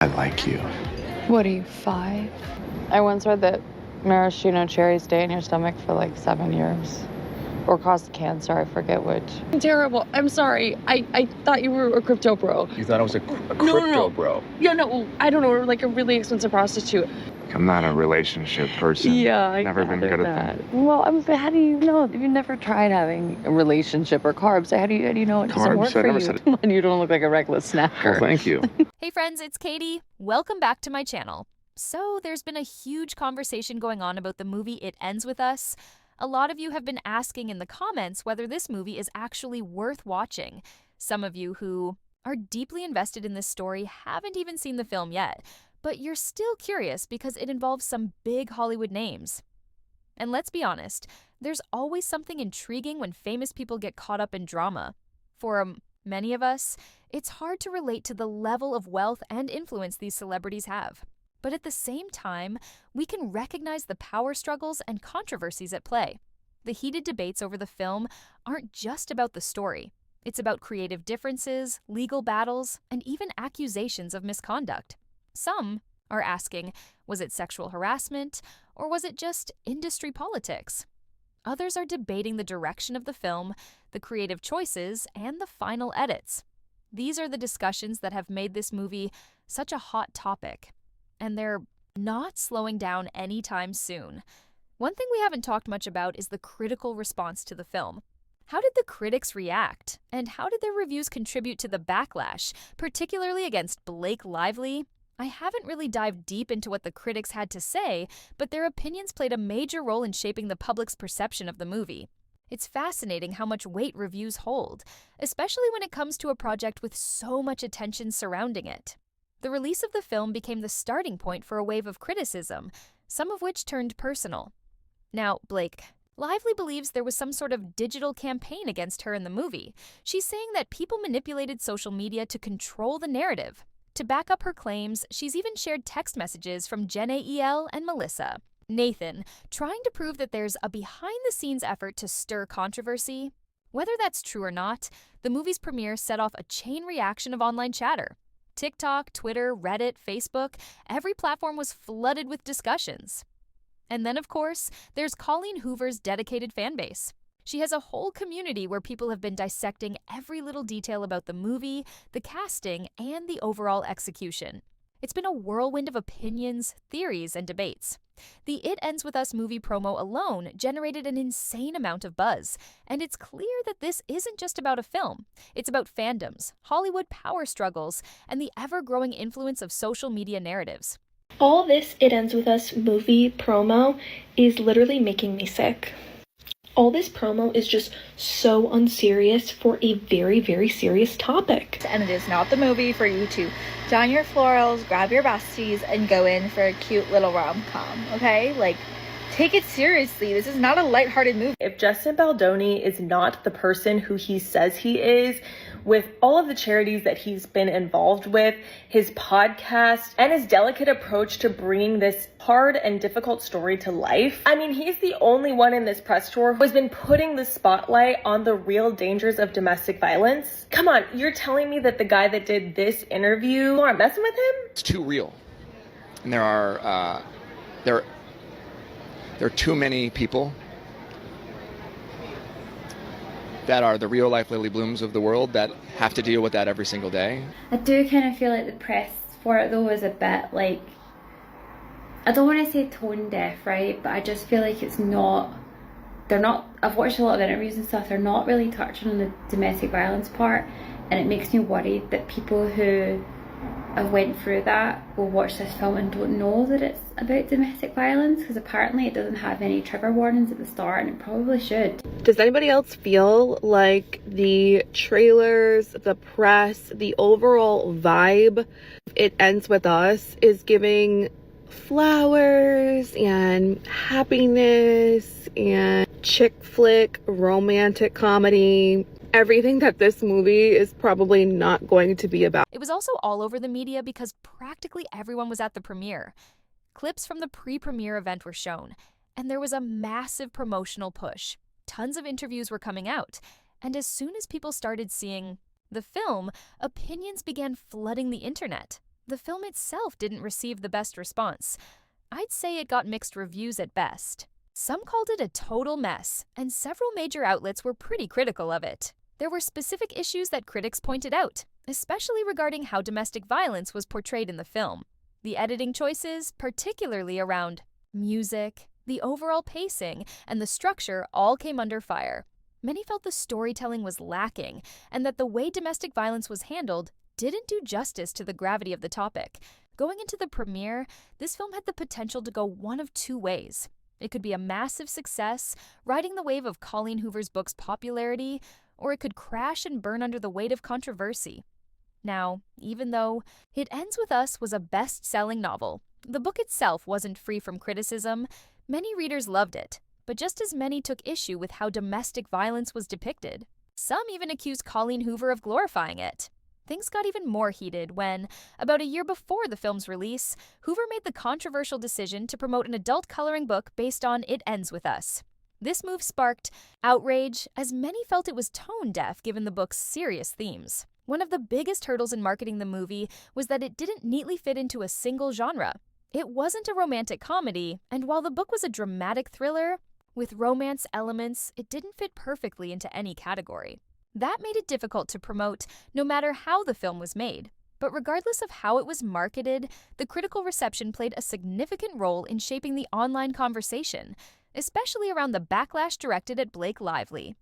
I like you. What are you, 5? I once read that maraschino cherries stay in your stomach for like 7 years. Or cause cancer, I forget which. Terrible. I'm sorry. I thought you were a crypto bro. You thought I was a crypto No. bro? Yeah, no, I don't know, like a really expensive prostitute. I'm not a relationship person. Yeah, I Never been good that. at them. Well, how do you know? If you've never tried having a relationship or carbs, how do you know it doesn't Carbs? work I for never you? said it. Come on, you don't look like a reckless snacker. Well, thank you. Hey friends, it's Katie. Welcome back to my channel. So there's been a huge conversation going on about the movie It Ends With Us. A lot of you have been asking in the comments whether this movie is actually worth watching. Some of you who are deeply invested in this story haven't even seen the film yet, but you're still curious because it involves some big Hollywood names. And let's be honest, there's always something intriguing when famous people get caught up in drama. For many of us, it's hard to relate to the level of wealth and influence these celebrities have. But at the same time, we can recognize the power struggles and controversies at play. The heated debates over the film aren't just about the story. It's about creative differences, legal battles, and even accusations of misconduct. Some are asking, was it sexual harassment, or was it just industry politics? Others are debating the direction of the film, the creative choices, and the final edits. These are the discussions that have made this movie such a hot topic. And they're not slowing down anytime soon. One thing we haven't talked much about is the critical response to the film. How did the critics react? And how did their reviews contribute to the backlash, particularly against Blake Lively? I haven't really dived deep into what the critics had to say, but their opinions played a major role in shaping the public's perception of the movie. It's fascinating how much weight reviews hold, especially when it comes to a project with so much attention surrounding it. The release of the film became the starting point for a wave of criticism, some of which turned personal. Now, Blake Lively believes there was some sort of digital campaign against her in the movie. She's saying that people manipulated social media to control the narrative. To back up her claims, she's even shared text messages from Jenna EL and Melissa. Nathan, trying to prove that there's a behind-the-scenes effort to stir controversy. Whether that's true or not, the movie's premiere set off a chain reaction of online chatter. TikTok, Twitter, Reddit, Facebook, every platform was flooded with discussions. And then, of course, there's Colleen Hoover's dedicated fanbase. She has a whole community where people have been dissecting every little detail about the movie, the casting, and the overall execution. It's been a whirlwind of opinions, theories, and debates. The It Ends With Us movie promo alone generated an insane amount of buzz, and it's clear that this isn't just about a film. It's about fandoms, Hollywood power struggles, and the ever-growing influence of social media narratives. All this It Ends With Us movie promo is literally making me sick. All this promo is just so unserious for a very, very serious topic. And it is not the movie for you to don your florals, grab your besties, and go in for a cute little rom-com, okay? Like, take it seriously. This is not a lighthearted movie. If Justin Baldoni is not the person who he says he is, with all of the charities that he's been involved with, his podcast, and his delicate approach to bringing this hard and difficult story to life. I mean, he's the only one in this press tour who has been putting the spotlight on the real dangers of domestic violence. Come on, you're telling me that the guy that did this interview, you aren't messing with him? It's too real. And there are too many people that are the real life Lily Blooms of the world that have to deal with that every single day. I do kind of feel like the press for it though is a bit like, I don't want to say tone deaf, right? But I just feel like I've watched a lot of interviews and stuff, they're not really touching on the domestic violence part, and it makes me worried that people who have went through that will watch this film and don't know that it's about domestic violence, because apparently it doesn't have any trigger warnings at the start, and it probably should. Does anybody else feel like the trailers, the press, the overall vibe, It Ends With Us, is giving flowers and happiness and chick flick, romantic comedy, everything that this movie is probably not going to be about? It was also all over the media because practically everyone was at the premiere. Clips from the pre-premiere event were shown, and there was a massive promotional push. Tons of interviews were coming out, and as soon as people started seeing the film, opinions began flooding the internet. the film itself didn't receive the best response. I'd say it got mixed reviews at best. Some called it a total mess, and several major outlets were pretty critical of it. There were specific issues that critics pointed out, especially regarding how domestic violence was portrayed in the film. The editing choices, particularly around music, the overall pacing, and the structure all came under fire. Many felt the storytelling was lacking, and that the way domestic violence was handled didn't do justice to the gravity of the topic. Going into the premiere, this film had the potential to go one of two ways. It could be a massive success, riding the wave of Colleen Hoover's book's popularity, or it could crash and burn under the weight of controversy. Now, even though It Ends With Us was a best-selling novel, the book itself wasn't free from criticism. Many readers loved it, but just as many took issue with how domestic violence was depicted. Some even accused Colleen Hoover of glorifying it. Things got even more heated when, about a year before the film's release, Hoover made the controversial decision to promote an adult coloring book based on It Ends With Us. This move sparked outrage, as many felt it was tone-deaf given the book's serious themes. One of the biggest hurdles in marketing the movie was that it didn't neatly fit into a single genre. It wasn't a romantic comedy, and while the book was a dramatic thriller, with romance elements, it didn't fit perfectly into any category. That made it difficult to promote, no matter how the film was made. But regardless of how it was marketed, the critical reception played a significant role in shaping the online conversation, especially around the backlash directed at Blake Lively.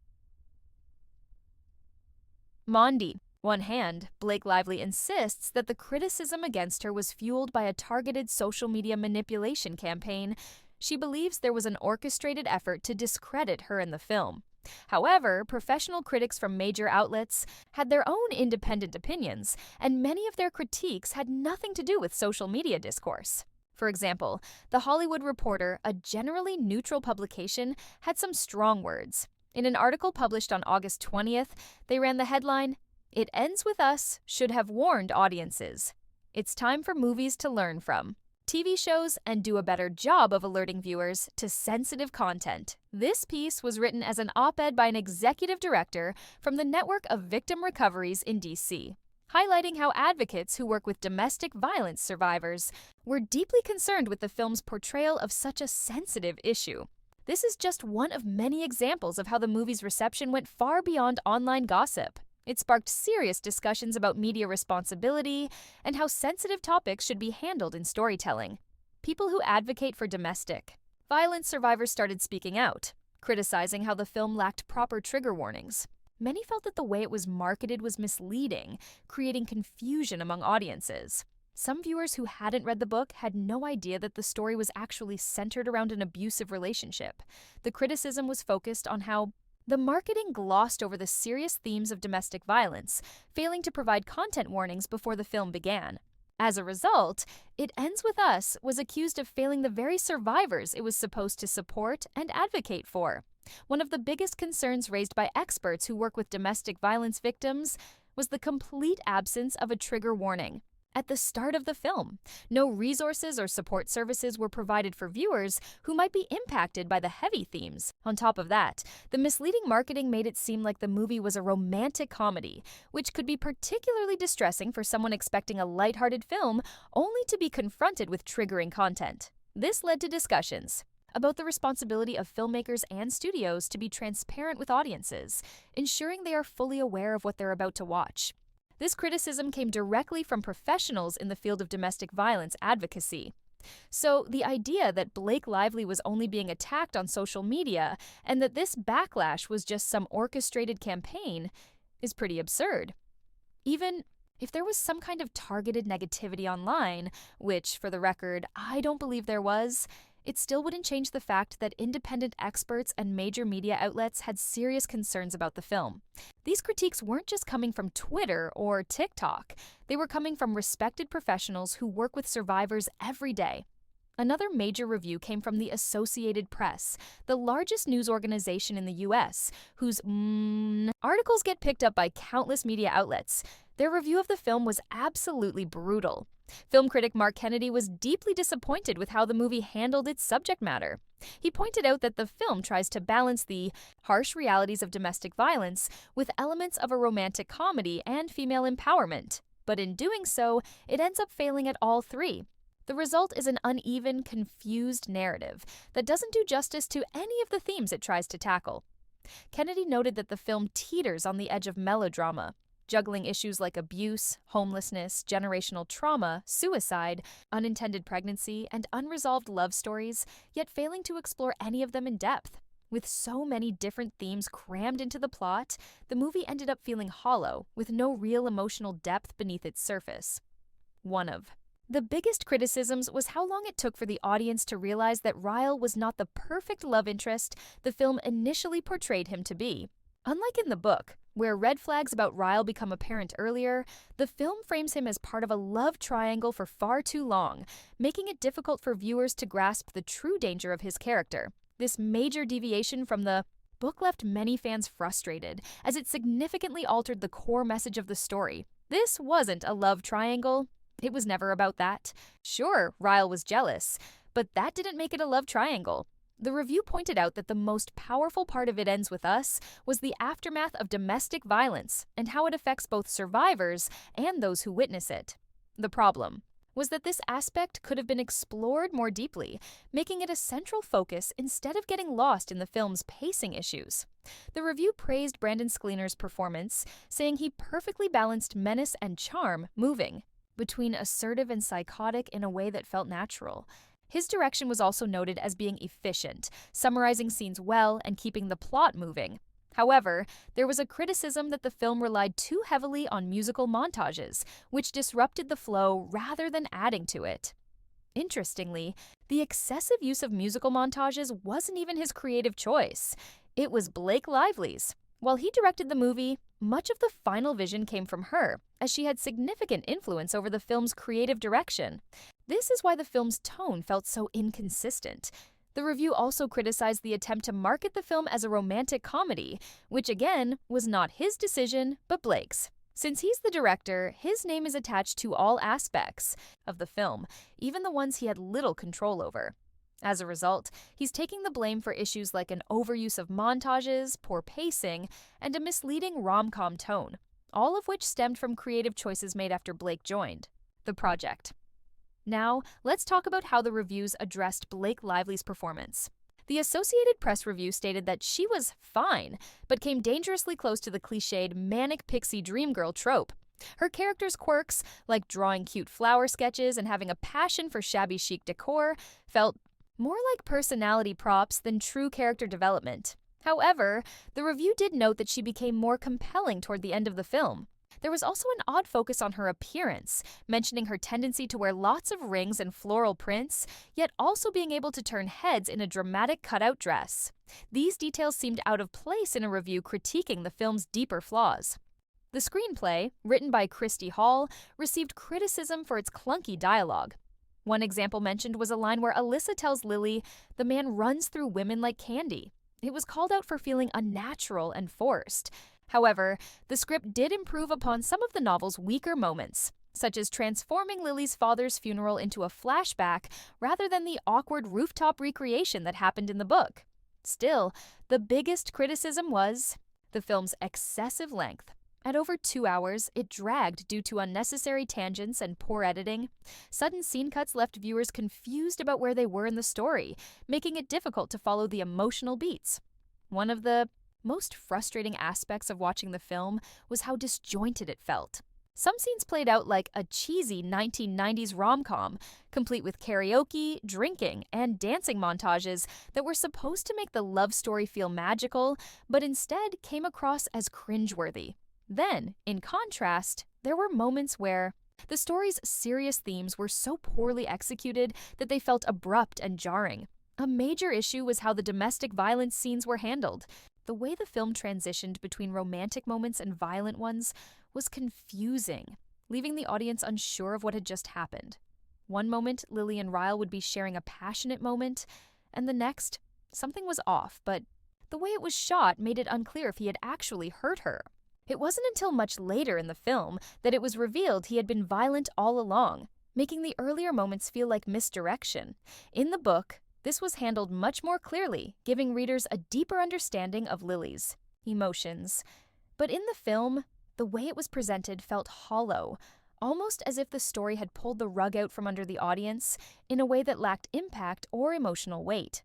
Mondi. One hand, Blake Lively insists that the criticism against her was fueled by a targeted social media manipulation campaign. She believes there was an orchestrated effort to discredit her in the film. However, professional critics from major outlets had their own independent opinions, and many of their critiques had nothing to do with social media discourse. For example, The Hollywood Reporter, a generally neutral publication, had some strong words. In an article published on August 20th, they ran the headline, "It Ends With Us should have warned audiences. It's time for movies to learn from TV shows and do a better job of alerting viewers to sensitive content." This piece was written as an op-ed by an executive director from the network of victim recoveries in D.C., highlighting how advocates who work with domestic violence survivors were deeply concerned with the film's portrayal of such a sensitive issue. This is just one of many examples of how the movie's reception went far beyond online gossip. It sparked serious discussions about media responsibility and how sensitive topics should be handled in storytelling. People who advocate for domestic violence survivors started speaking out, criticizing how the film lacked proper trigger warnings. Many felt that the way it was marketed was misleading, creating confusion among audiences. Some viewers who hadn't read the book had no idea that the story was actually centered around an abusive relationship. The criticism was focused on how the marketing glossed over the serious themes of domestic violence, failing to provide content warnings before the film began. As a result, It Ends With Us was accused of failing the very survivors it was supposed to support and advocate for. One of the biggest concerns raised by experts who work with domestic violence victims was the complete absence of a trigger warning. At the start of the film, no resources or support services were provided for viewers who might be impacted by the heavy themes. On top of that, the misleading marketing made it seem like the movie was a romantic comedy, which could be particularly distressing for someone expecting a lighthearted film only to be confronted with triggering content. This led to discussions about the responsibility of filmmakers and studios to be transparent with audiences, ensuring they are fully aware of what they're about to watch. This criticism came directly from professionals in the field of domestic violence advocacy. So the idea that Blake Lively was only being attacked on social media and that this backlash was just some orchestrated campaign is pretty absurd. Even if there was some kind of targeted negativity online, which, for the record, I don't believe there was, it still wouldn't change the fact that independent experts and major media outlets had serious concerns about the film. These critiques weren't just coming from Twitter or TikTok. They were coming from respected professionals who work with survivors every day. Another major review came from the Associated Press, the largest news organization in the U.S., whose articles get picked up by countless media outlets. Their review of the film was absolutely brutal. Film critic Mark Kennedy was deeply disappointed with how the movie handled its subject matter. He pointed out that the film tries to balance the harsh realities of domestic violence with elements of a romantic comedy and female empowerment. But in doing so, it ends up failing at all three. The result is an uneven, confused narrative that doesn't do justice to any of the themes it tries to tackle. Kennedy noted that the film teeters on the edge of melodrama, juggling issues like abuse, homelessness, generational trauma, suicide, unintended pregnancy, and unresolved love stories, yet failing to explore any of them in depth. With so many different themes crammed into the plot, the movie ended up feeling hollow, with no real emotional depth beneath its surface. One of the biggest criticisms was how long it took for the audience to realize that Ryle was not the perfect love interest the film initially portrayed him to be. Unlike in the book, where red flags about Ryle become apparent earlier, the film frames him as part of a love triangle for far too long, making it difficult for viewers to grasp the true danger of his character. This major deviation from the book left many fans frustrated, as it significantly altered the core message of the story. This wasn't a love triangle. It was never about that. Sure, Ryle was jealous, but that didn't make it a love triangle. The review pointed out that the most powerful part of It Ends With Us was the aftermath of domestic violence and how it affects both survivors and those who witness it. The problem was that this aspect could have been explored more deeply, making it a central focus instead of getting lost in the film's pacing issues. The review praised Brandon Sklener's performance, saying he perfectly balanced menace and charm, moving between assertive and psychotic in a way that felt natural. His direction was also noted as being efficient, summarizing scenes well and keeping the plot moving. However, there was a criticism that the film relied too heavily on musical montages, which disrupted the flow rather than adding to it. Interestingly, the excessive use of musical montages wasn't even his creative choice. It was Blake Lively's. While he directed the movie, much of the final vision came from her, as she had significant influence over the film's creative direction. This is why the film's tone felt so inconsistent. The review also criticized the attempt to market the film as a romantic comedy, which again was not his decision, but Blake's. Since he's the director, his name is attached to all aspects of the film, even the ones he had little control over. As a result, he's taking the blame for issues like an overuse of montages, poor pacing, and a misleading rom-com tone, all of which stemmed from creative choices made after Blake joined the project. Now, let's talk about how the reviews addressed Blake Lively's performance. The Associated Press review stated that she was fine, but came dangerously close to the cliched manic pixie dream girl trope. Her character's quirks, like drawing cute flower sketches and having a passion for shabby chic decor, felt more like personality props than true character development. However, the review did note that she became more compelling toward the end of the film. There was also an odd focus on her appearance, mentioning her tendency to wear lots of rings and floral prints, yet also being able to turn heads in a dramatic cutout dress. These details seemed out of place in a review critiquing the film's deeper flaws. The screenplay, written by Christy Hall, received criticism for its clunky dialogue. One example mentioned was a line where Alyssa tells Lily, "The man runs through women like candy." It was called out for feeling unnatural and forced. However, the script did improve upon some of the novel's weaker moments, such as transforming Lily's father's funeral into a flashback rather than the awkward rooftop recreation that happened in the book. Still, the biggest criticism was the film's excessive length. At over 2 hours, it dragged due to unnecessary tangents and poor editing. Sudden scene cuts left viewers confused about where they were in the story, making it difficult to follow the emotional beats. One of the most frustrating aspects of watching the film was how disjointed it felt. Some scenes played out like a cheesy 1990s rom-com, complete with karaoke, drinking, and dancing montages that were supposed to make the love story feel magical, but instead came across as cringeworthy. Then, in contrast, there were moments where the story's serious themes were so poorly executed that they felt abrupt and jarring. A major issue was how the domestic violence scenes were handled. The way the film transitioned between romantic moments and violent ones was confusing, leaving the audience unsure of what had just happened. One moment, Lily and Ryle would be sharing a passionate moment, and the next, something was off, but the way it was shot made it unclear if he had actually hurt her. It wasn't until much later in the film that it was revealed he had been violent all along, making the earlier moments feel like misdirection. In the book, this was handled much more clearly, giving readers a deeper understanding of Lily's emotions. But in the film, the way it was presented felt hollow, almost as if the story had pulled the rug out from under the audience in a way that lacked impact or emotional weight.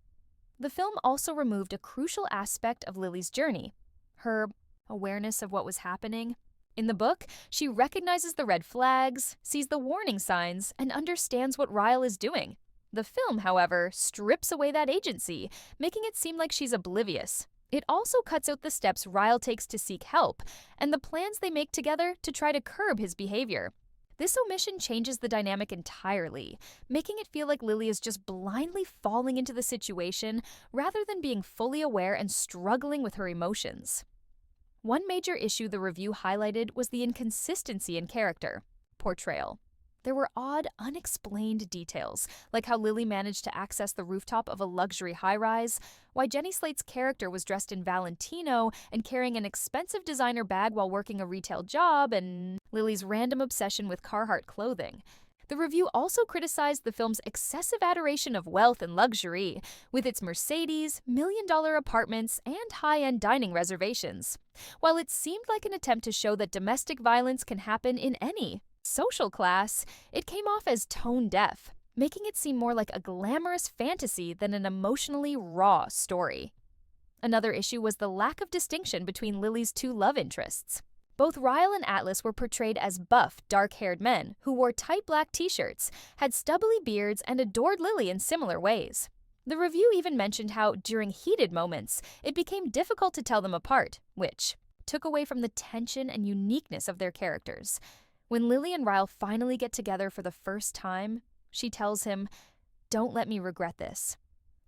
The film also removed a crucial aspect of Lily's journey, her awareness of what was happening. In the book, she recognizes the red flags, sees the warning signs, and understands what Ryle is doing. The film, however, strips away that agency, making it seem like she's oblivious. It also cuts out the steps Ryle takes to seek help, and the plans they make together to try to curb his behavior. This omission changes the dynamic entirely, making it feel like Lily is just blindly falling into the situation rather than being fully aware and struggling with her emotions. One major issue the review highlighted was the inconsistency in character portrayal. There were odd, unexplained details, like how Lily managed to access the rooftop of a luxury high-rise, why Jenny Slate's character was dressed in Valentino and carrying an expensive designer bag while working a retail job, and Lily's random obsession with Carhartt clothing. The review also criticized the film's excessive adoration of wealth and luxury, with its Mercedes, million-dollar apartments, and high-end dining reservations. While it seemed like an attempt to show that domestic violence can happen in any social class, it came off as tone-deaf, making it seem more like a glamorous fantasy than an emotionally raw story. Another issue was the lack of distinction between Lily's two love interests. Both Ryle and Atlas were portrayed as buff, dark-haired men who wore tight black t-shirts, had stubbly beards, and adored Lily in similar ways. The review even mentioned how, during heated moments, it became difficult to tell them apart, which took away from the tension and uniqueness of their characters. When Lily and Ryle finally get together for the first time, she tells him, "Don't let me regret this."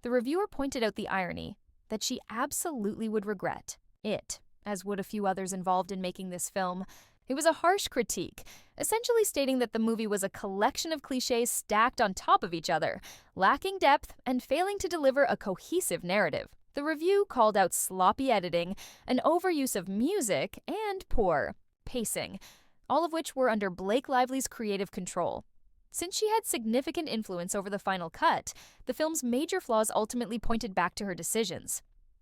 The reviewer pointed out the irony that she absolutely would regret it, as would a few others involved in making this film. It was a harsh critique, essentially stating that the movie was a collection of cliches stacked on top of each other, lacking depth and failing to deliver a cohesive narrative. The review called out sloppy editing, an overuse of music, and poor pacing, all of which were under Blake Lively's creative control. Since she had significant influence over the final cut, the film's major flaws ultimately pointed back to her decisions.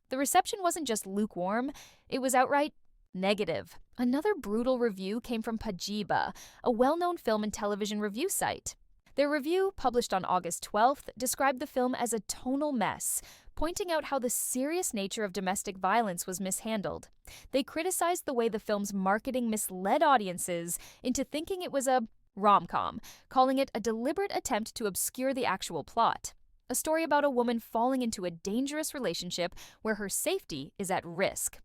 The reception wasn't just lukewarm, it was outright negative. Another brutal review came from Pajiba, a well-known film and television review site. Their review, published on August 12th, described the film as a tonal mess, pointing out how the serious nature of domestic violence was mishandled. They criticized the way the film's marketing misled audiences into thinking it was a rom-com, calling it a deliberate attempt to obscure the actual plot. A story about a woman falling into a dangerous relationship where her safety is at risk.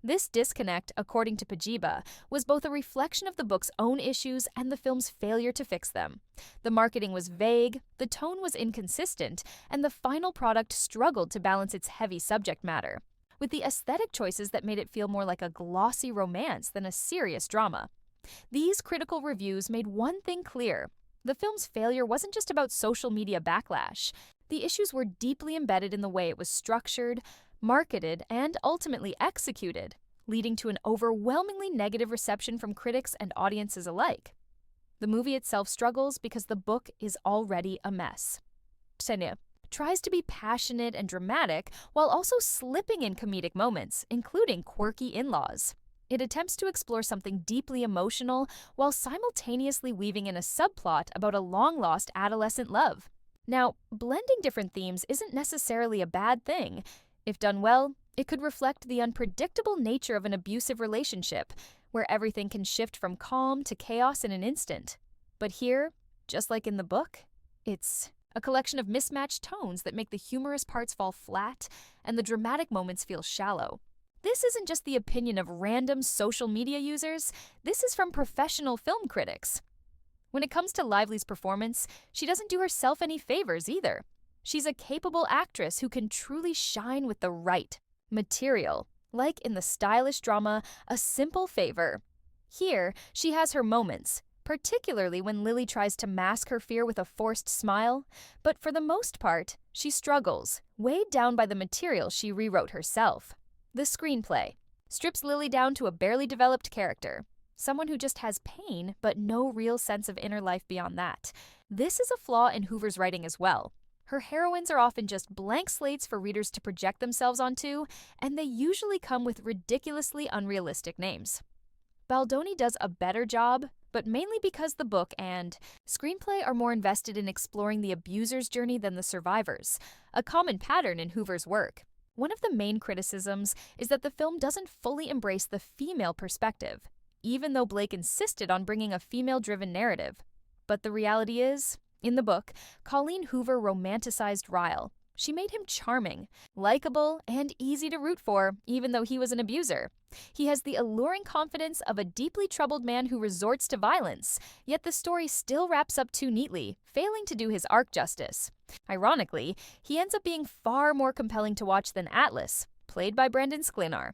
This disconnect, according to Pajiba, was both a reflection of the book's own issues and the film's failure to fix them. The marketing was vague, the tone was inconsistent, and the final product struggled to balance its heavy subject matter, with the aesthetic choices that made it feel more like a glossy romance than a serious drama. These critical reviews made one thing clear. The film's failure wasn't just about social media backlash. The issues were deeply embedded in the way it was structured, marketed, and ultimately executed, leading to an overwhelmingly negative reception from critics and audiences alike. The movie itself struggles because the book is already a mess. Ksenia tries to be passionate and dramatic while also slipping in comedic moments, including quirky in-laws. It attempts to explore something deeply emotional while simultaneously weaving in a subplot about a long-lost adolescent love. Now, blending different themes isn't necessarily a bad thing. If done well, it could reflect the unpredictable nature of an abusive relationship, where everything can shift from calm to chaos in an instant. But here, just like in the book, it's a collection of mismatched tones that make the humorous parts fall flat and the dramatic moments feel shallow. This isn't just the opinion of random social media users, this is from professional film critics. When it comes to Lively's performance, she doesn't do herself any favors either. She's a capable actress who can truly shine with the right material, like in the stylish drama A Simple Favor. Here, she has her moments, particularly when Lily tries to mask her fear with a forced smile, but for the most part, she struggles, weighed down by the material she rewrote herself. The screenplay strips Lily down to a barely developed character, someone who just has pain but no real sense of inner life beyond that. This is a flaw in Hoover's writing as well. Her heroines are often just blank slates for readers to project themselves onto, and they usually come with ridiculously unrealistic names. Baldoni does a better job, but mainly because the book and screenplay are more invested in exploring the abuser's journey than the survivor's, a common pattern in Hoover's work. One of the main criticisms is that the film doesn't fully embrace the female perspective, even though Blake insisted on bringing a female-driven narrative. But the reality is, in the book, Colleen Hoover romanticized Ryle. She made him charming, likable, and easy to root for, even though he was an abuser. He has the alluring confidence of a deeply troubled man who resorts to violence, yet the story still wraps up too neatly, failing to do his arc justice. Ironically, he ends up being far more compelling to watch than Atlas, played by Brandon Sklenar.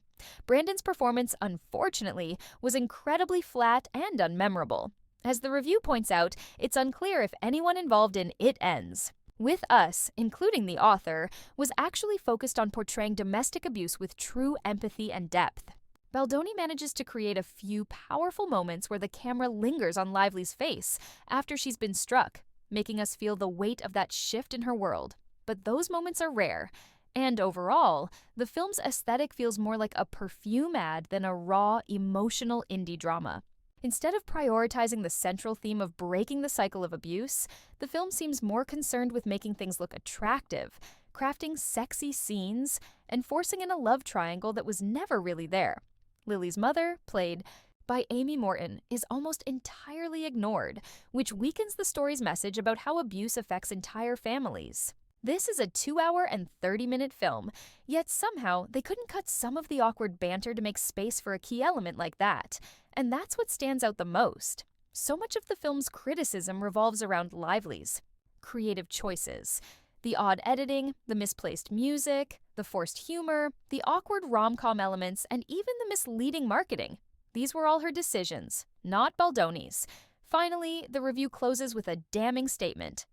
Brandon's performance, unfortunately, was incredibly flat and unmemorable. As the review points out, it's unclear if anyone involved in It Ends, with Us, including the author, was actually focused on portraying domestic abuse with true empathy and depth. Baldoni manages to create a few powerful moments where the camera lingers on Lively's face after she's been struck, making us feel the weight of that shift in her world. But those moments are rare, and overall, the film's aesthetic feels more like a perfume ad than a raw, emotional indie drama. Instead of prioritizing the central theme of breaking the cycle of abuse, the film seems more concerned with making things look attractive, crafting sexy scenes, and forcing in a love triangle that was never really there. Lily's mother, played by Amy Morton, is almost entirely ignored, which weakens the story's message about how abuse affects entire families. This is a 2-hour and 30-minute film, yet somehow they couldn't cut some of the awkward banter to make space for a key element like that. And that's what stands out the most. So much of the film's criticism revolves around Lively's creative choices. The odd editing, the misplaced music, the forced humor, the awkward rom-com elements, and even the misleading marketing. These were all her decisions, not Baldoni's. Finally, the review closes with a damning statement.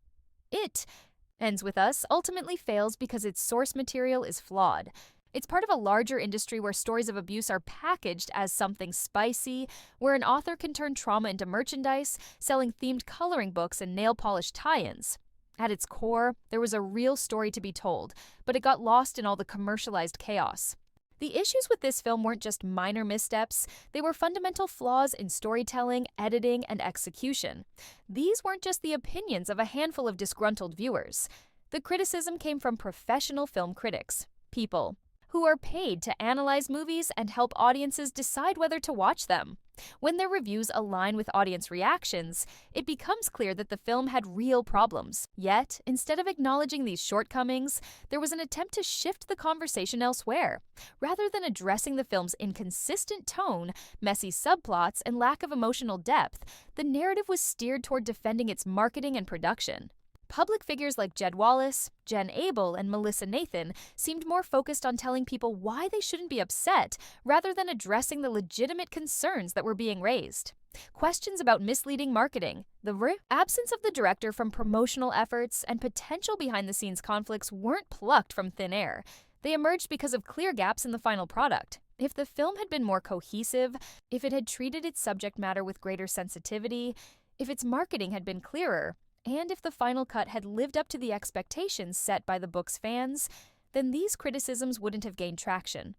It Ends with Us ultimately fails because its source material is flawed. It's part of a larger industry where stories of abuse are packaged as something spicy, where an author can turn trauma into merchandise, selling themed coloring books and nail polish tie-ins. At its core, there was a real story to be told, but it got lost in all the commercialized chaos. The issues with this film weren't just minor missteps, they were fundamental flaws in storytelling, editing, and execution. These weren't just the opinions of a handful of disgruntled viewers. The criticism came from professional film critics, people who are paid to analyze movies and help audiences decide whether to watch them. When their reviews align with audience reactions, it becomes clear that the film had real problems. Yet, instead of acknowledging these shortcomings, there was an attempt to shift the conversation elsewhere. Rather than addressing the film's inconsistent tone, messy subplots, and lack of emotional depth, the narrative was steered toward defending its marketing and production. Public figures like Jed Wallace, Jen Abel, and Melissa Nathan seemed more focused on telling people why they shouldn't be upset rather than addressing the legitimate concerns that were being raised. Questions about misleading marketing, the absence of the director from promotional efforts, and potential behind-the-scenes conflicts weren't plucked from thin air. They emerged because of clear gaps in the final product. If the film had been more cohesive, if it had treated its subject matter with greater sensitivity, if its marketing had been clearer, and if the final cut had lived up to the expectations set by the book's fans, then these criticisms wouldn't have gained traction.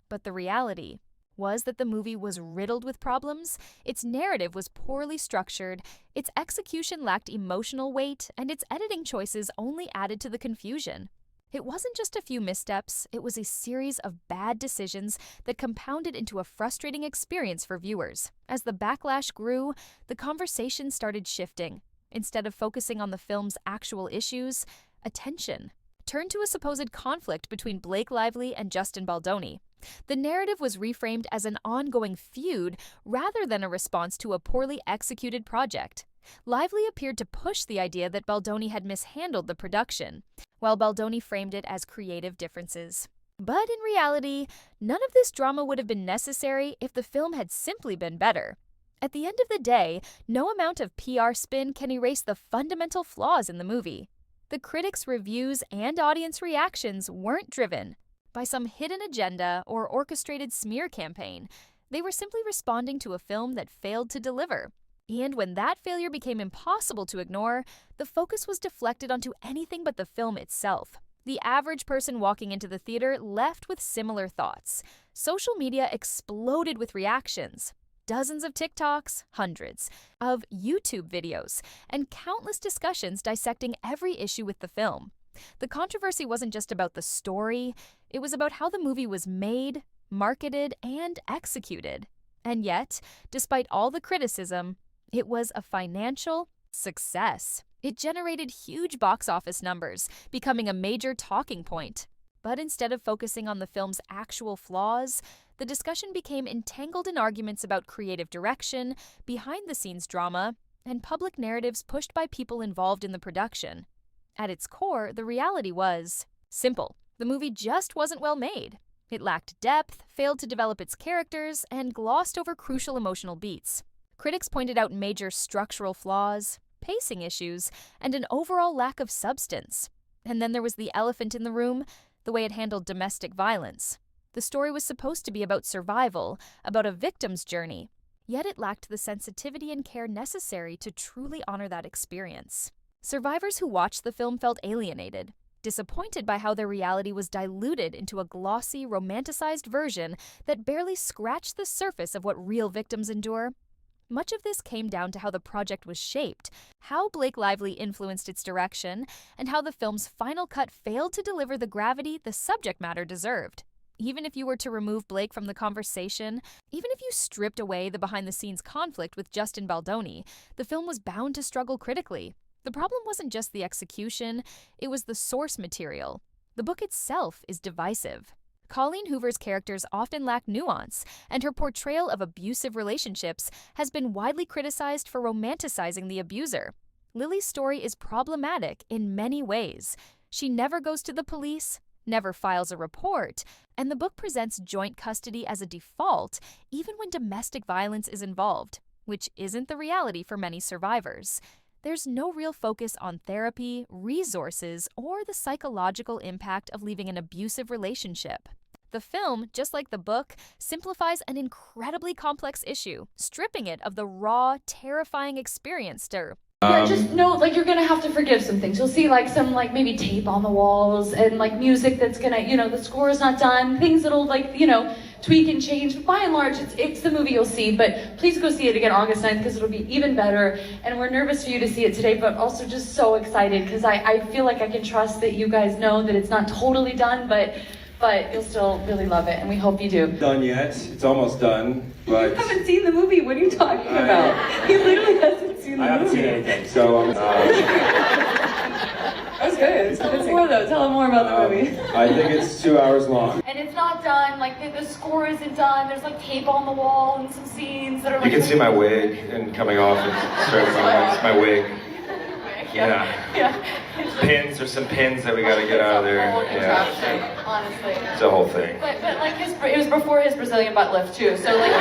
But the reality was that the movie was riddled with problems, its narrative was poorly structured, its execution lacked emotional weight, and its editing choices only added to the confusion. It wasn't just a few missteps, it was a series of bad decisions that compounded into a frustrating experience for viewers. As the backlash grew, the conversation started shifting. Instead of focusing on the film's actual issues, attention turned to a supposed conflict between Blake Lively and Justin Baldoni. The narrative was reframed as an ongoing feud rather than a response to a poorly executed project. Lively appeared to push the idea that Baldoni had mishandled the production, while Baldoni framed it as creative differences. But in reality, none of this drama would have been necessary if the film had simply been better. At the end of the day, no amount of PR spin can erase the fundamental flaws in the movie. The critics' reviews and audience reactions weren't driven by some hidden agenda or orchestrated smear campaign. They were simply responding to a film that failed to deliver. And when that failure became impossible to ignore, the focus was deflected onto anything but the film itself. The average person walking into the theater left with similar thoughts. Social media exploded with reactions. Dozens of TikToks, hundreds of YouTube videos, and countless discussions dissecting every issue with the film. The controversy wasn't just about the story, it was about how the movie was made, marketed, and executed. And yet, despite all the criticism, it was a financial success. It generated huge box office numbers, becoming a major talking point. But instead of focusing on the film's actual flaws, the discussion became entangled in arguments about creative direction, behind-the-scenes drama, and public narratives pushed by people involved in the production. At its core, the reality was simple. The movie just wasn't well made. It lacked depth, failed to develop its characters, and glossed over crucial emotional beats. Critics pointed out major structural flaws, pacing issues, and an overall lack of substance. And then there was the elephant in the room, the way it handled domestic violence. The story was supposed to be about survival, about a victim's journey, yet it lacked the sensitivity and care necessary to truly honor that experience. Survivors who watched the film felt alienated, disappointed by how their reality was diluted into a glossy, romanticized version that barely scratched the surface of what real victims endure. Much of this came down to how the project was shaped, how Blake Lively influenced its direction, and how the film's final cut failed to deliver the gravity the subject matter deserved. Even if you were to remove Blake from the conversation, even if you stripped away the behind-the-scenes conflict with Justin Baldoni, the film was bound to struggle critically. The problem wasn't just the execution, it was the source material. The book itself is divisive. Colleen Hoover's characters often lack nuance, and her portrayal of abusive relationships has been widely criticized for romanticizing the abuser. Lily's story is problematic in many ways. She never goes to the police, never files a report, and the book presents joint custody as a default even when domestic violence is involved, which isn't the reality for many survivors. There's no real focus on therapy, resources, or the psychological impact of leaving an abusive relationship. The film, just like the book, simplifies an incredibly complex issue, stripping it of the raw, terrifying experience. Yeah, just know, like, you're gonna have to forgive some things. You'll see, like, some, like, maybe tape on the walls and, like, music that's gonna, you know, the score is not done, things that'll, like, you know, tweak and change. But by and large, it's the movie you'll see. But please go see it again August 9th because it'll be even better. And we're nervous for you to see it today, but also just so excited because I feel like I can trust that you guys know that it's not totally done, but but you'll still really love it, and we hope you do. Done yet? It's almost done, but You haven't seen the movie. What are you talking about? He literally hasn't seen the movie. I haven't seen anything. So That's good. Tell him more though. Tell him more about the movie. I think it's 2 hours long. And it's not done. Like the score isn't done. There's like tape on the wall and some scenes that are like. You can see my wig and coming off and starting my wig. Yeah. Pins, there's some pins that we got to get out of there. Yeah. Honestly. It's a whole thing. But like it was before his Brazilian butt lift too. So like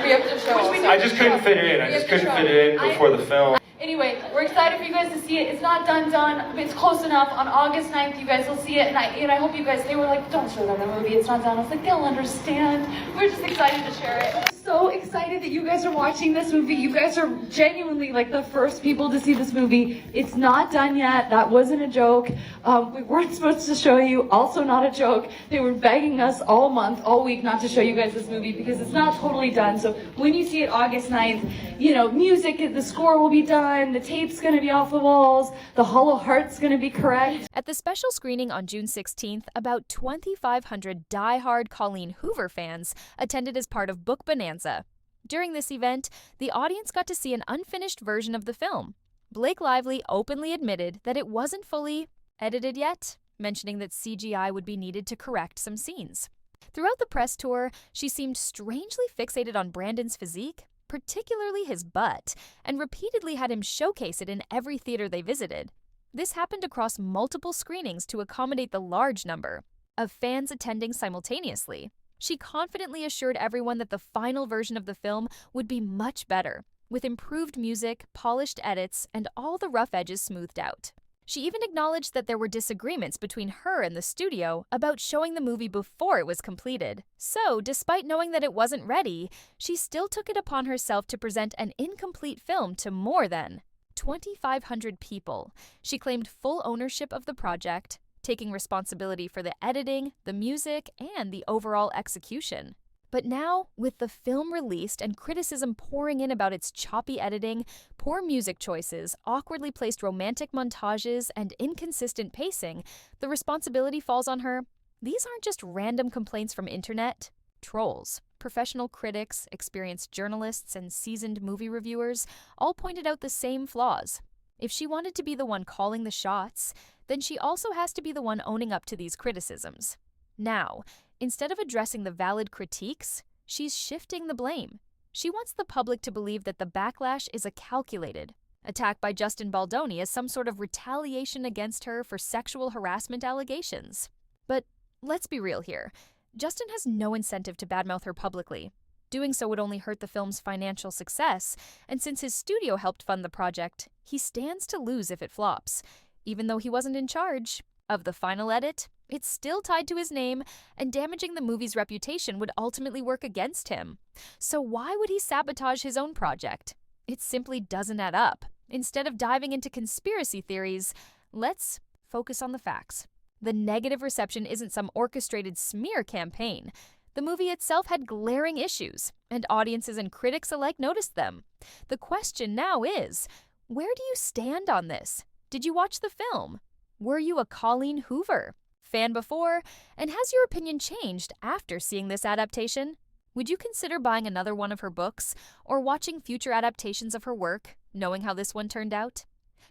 we have to show. I just couldn't fit it in. I just couldn't fit it in before the film. Anyway, we're excited for you guys to see it. It's not done. It's close enough. On August 9th, you guys will see it. And I hope you guys, they were like, don't show them the movie. It's not done. I was like, they'll understand. We're just excited to share it. So excited that you guys are watching this movie. You guys are genuinely like the first people to see this movie. It's not done yet. That wasn't a joke. We weren't supposed to show you. Also not a joke. They were begging us all month, all week not to show you guys this movie because it's not totally done. So when you see it August 9th, music, the score will be done. The tape's going to be off the walls. The hollow heart's going to be correct. At the special screening on June 16th, about 2,500 die-hard Colleen Hoover fans attended as part of Book Bonanza. During this event, the audience got to see an unfinished version of the film. Blake Lively openly admitted that it wasn't fully edited yet, mentioning that CGI would be needed to correct some scenes. Throughout the press tour, she seemed strangely fixated on Brandon's physique, particularly his butt, and repeatedly had him showcase it in every theater they visited. This happened across multiple screenings to accommodate the large number of fans attending simultaneously. She confidently assured everyone that the final version of the film would be much better, with improved music, polished edits, and all the rough edges smoothed out. She even acknowledged that there were disagreements between her and the studio about showing the movie before it was completed. So, despite knowing that it wasn't ready, she still took it upon herself to present an incomplete film to more than 2,500 people. She claimed full ownership of the project, taking responsibility for the editing, the music, and the overall execution. But now, with the film released and criticism pouring in about its choppy editing, poor music choices, awkwardly placed romantic montages, and inconsistent pacing, the responsibility falls on her. These aren't just random complaints from internet. Trolls, professional critics, experienced journalists, and seasoned movie reviewers all pointed out the same flaws. If she wanted to be the one calling the shots, then she also has to be the one owning up to these criticisms. Now, instead of addressing the valid critiques, she's shifting the blame. She wants the public to believe that the backlash is a calculated attack by Justin Baldoni as some sort of retaliation against her for sexual harassment allegations. But let's be real here. Justin has no incentive to badmouth her publicly. Doing so would only hurt the film's financial success, and since his studio helped fund the project, he stands to lose if it flops. Even though he wasn't in charge of the final edit, it's still tied to his name, and damaging the movie's reputation would ultimately work against him. So why would he sabotage his own project? It simply doesn't add up. Instead of diving into conspiracy theories, let's focus on the facts. The negative reception isn't some orchestrated smear campaign. The movie itself had glaring issues, and audiences and critics alike noticed them. The question now is, where do you stand on this? Did you watch the film? Were you a Colleen Hoover fan before? And has your opinion changed after seeing this adaptation? Would you consider buying another one of her books or watching future adaptations of her work, knowing how this one turned out?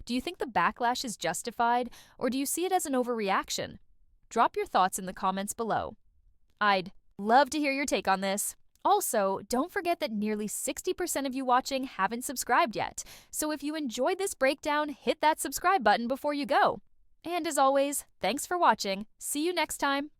Do you think the backlash is justified, or do you see it as an overreaction? Drop your thoughts in the comments below. I'd love to hear your take on this. Also, don't forget that nearly 60% of you watching haven't subscribed yet, so if you enjoyed this breakdown, hit that subscribe button before you go. And as always, thanks for watching. See you next time.